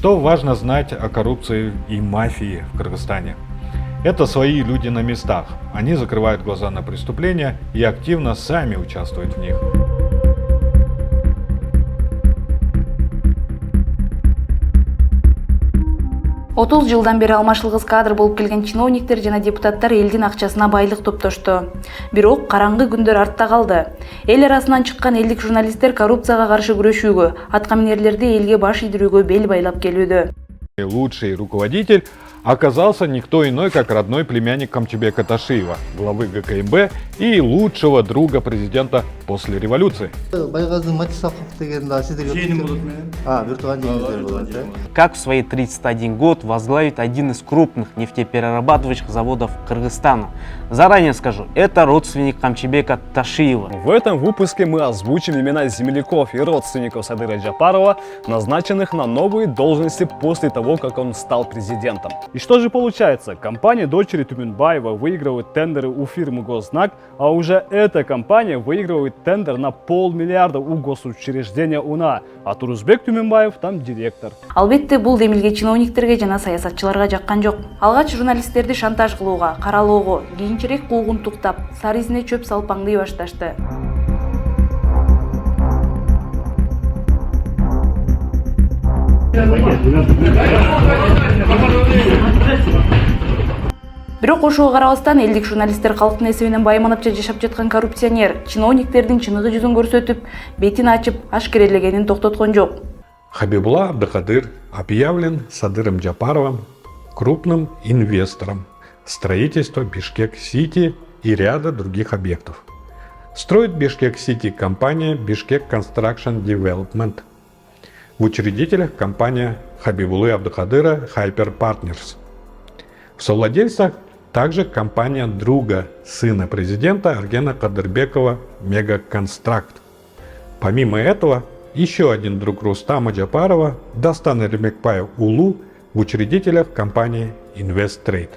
Что важно знать о коррупции и мафии в Кыргызстане? Это свои люди на местах. Они закрывают глаза на преступления и активно сами участвуют в них. Отуз жылдан бери алмашылгыс кадр болуп келген чиновниктер жана депутаттар элдин акчасына байлык топтошту. Бирок караңгы күндөр артта калды. Эл арасынан чыккан элдик журналисттер коррупцияга каршы күрөшүүгө, аткаминерлерди элге баш ийдирүүгө бел байлап келүүдө. Лучший руководитель оказался никто иной, как родной племянник Камчыбека Ташиева, главы ГКМБ и лучшего друга президента после революции. Как в свои 31 год возглавит один из крупных нефтеперерабатывающих заводов Кыргызстана? Заранее скажу, это родственник Камчыбека Ташиева. В этом выпуске мы озвучим имена земляков и родственников Садыра Джапарова, назначенных на новые должности после того, как он стал президентом. И что же получается? Компания дочери Тюменбаева выигрывает тендеры у фирмы Гознак, а уже эта компания выигрывает тендер на $500 миллиарда у госучреждения УНА, а Турузбек Тюменбаев там директор. Албетте бул демилге чиновниктерге жана саясатчыларга жаккан жок. Алгач журналисттерди шантаж кылууга, каралоого, кийинчерээк куугун туктап, сары изине чөп салып аңдый башташты. Бирок ошого карабастан элдик журналисттер калктын эсебинен байманап жашап жаткан коррупционер чиновниктердин чыныгы жүзүн көрсөтүп, бетин ачып, ашкерелегенин токтоткон жок. Хабибулла Абдыкадыр объявлен Садыром Джапаровым крупным инвестором строительства Бишкек-Сити и ряда других объектов. Строит Бишкек-Сити компания Bishkek Construction Development. В учредителях компания Хабибуллы Абдыкадыра Hyper Partners. В совладельцах также компания друга сына президента Аргена Кадырбекова Мегаконстракт. Помимо этого, еще один друг Рустама Джапарова Дастан Эрмекбаев Улу в учредителях компании Инвесттрейд.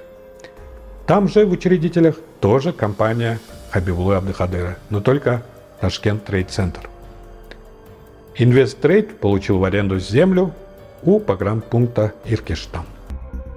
Там же в учредителях тоже компания Хабибуллы Абдыкадыра, но только Ташкент Трейд Центр. Инвесттрейд получил в аренду землю у погранпункта Иркештам.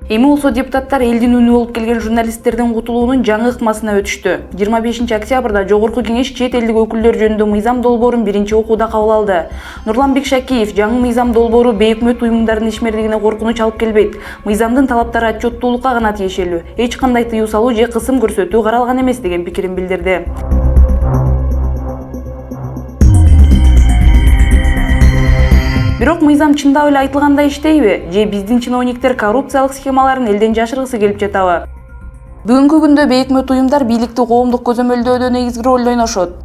Эми болсо депутаттар элдин үнү болуп келген журналисттердин кутулуунун жаңы ыкмасына өтүштү. 25 октябрда Жогорку Кеңеш чет элдик өкүлдөр жөнүндө мыйзам долбоорун биринчи окууда кабыл алды. Нурланбек Шакиев жаңы мыйзам долбоору бейөкмөт уюмдардын ишмерлигине коркунуч алып келбейт. Мыйзамдын талаптары отчеттуулукка гана тиешелүү. Эч кандай тыюу салуу же кысым көрсөтүү каралган эмес деген пикирин билдирди. Бирок мыйзам чындап эле айтылгандай иштейби? Же биздин чиновниктер коррупциялык схемаларын элден жашыргысы келип жатабы? Бүгүнкү күндө бейөкмөт уюмдар бийликти коомдук көзөмөлдөөдө негизги роль ойношот.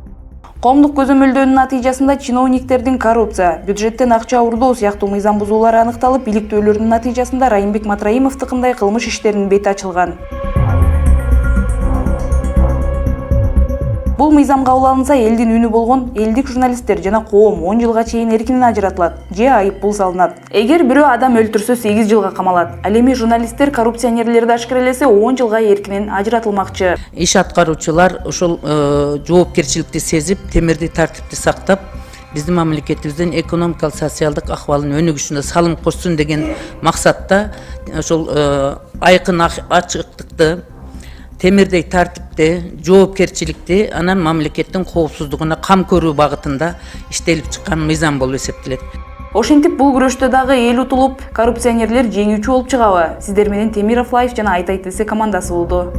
Коомдук көзөмөлдөөнүн натыйжасында чиновниктердин коррупция, бюджеттен акча урдоо сыяктуу мыйзам бузуулары аныкталып, иликтөөлөрдүн натыйжасында Райымбек Матраимовдукундай кылмыш иштеринин бети ачылган. Бул мыйзам кабыл алынса, элдин үнү болгон элдик журналисттер жана коом 10 жылга чейин эркинен ажыратылат же айып пул салынат. Эгер бирөө адам өлтүрсө 8 жылга камалат. Ал эми журналисттер коррупционерлерди ашкерелесе 10 жылга эркинен ажыратылмакчы. Иш аткаруучулар ошол жоопкерчиликти сезип, темирди тартипти сактап, биздин мамлекетибиздин экономикалык социалдык акыбалын өнүгүшүнө салым кошсун деген максатта ошол айкын ачыктыкты, темирдей тартипти, жоопкерчиликти, анан мамлекеттин коопсуздугуна кам көрүү багытында иштелип чыккан мыйзам болуп эсептелет. Ошентип бул күрөштө дагы эл утулуп, коррупционерлер жеңүүчү болуп чыгабы? Сиздер менен Темир Афлаев жана Айтай ТС командасы болду.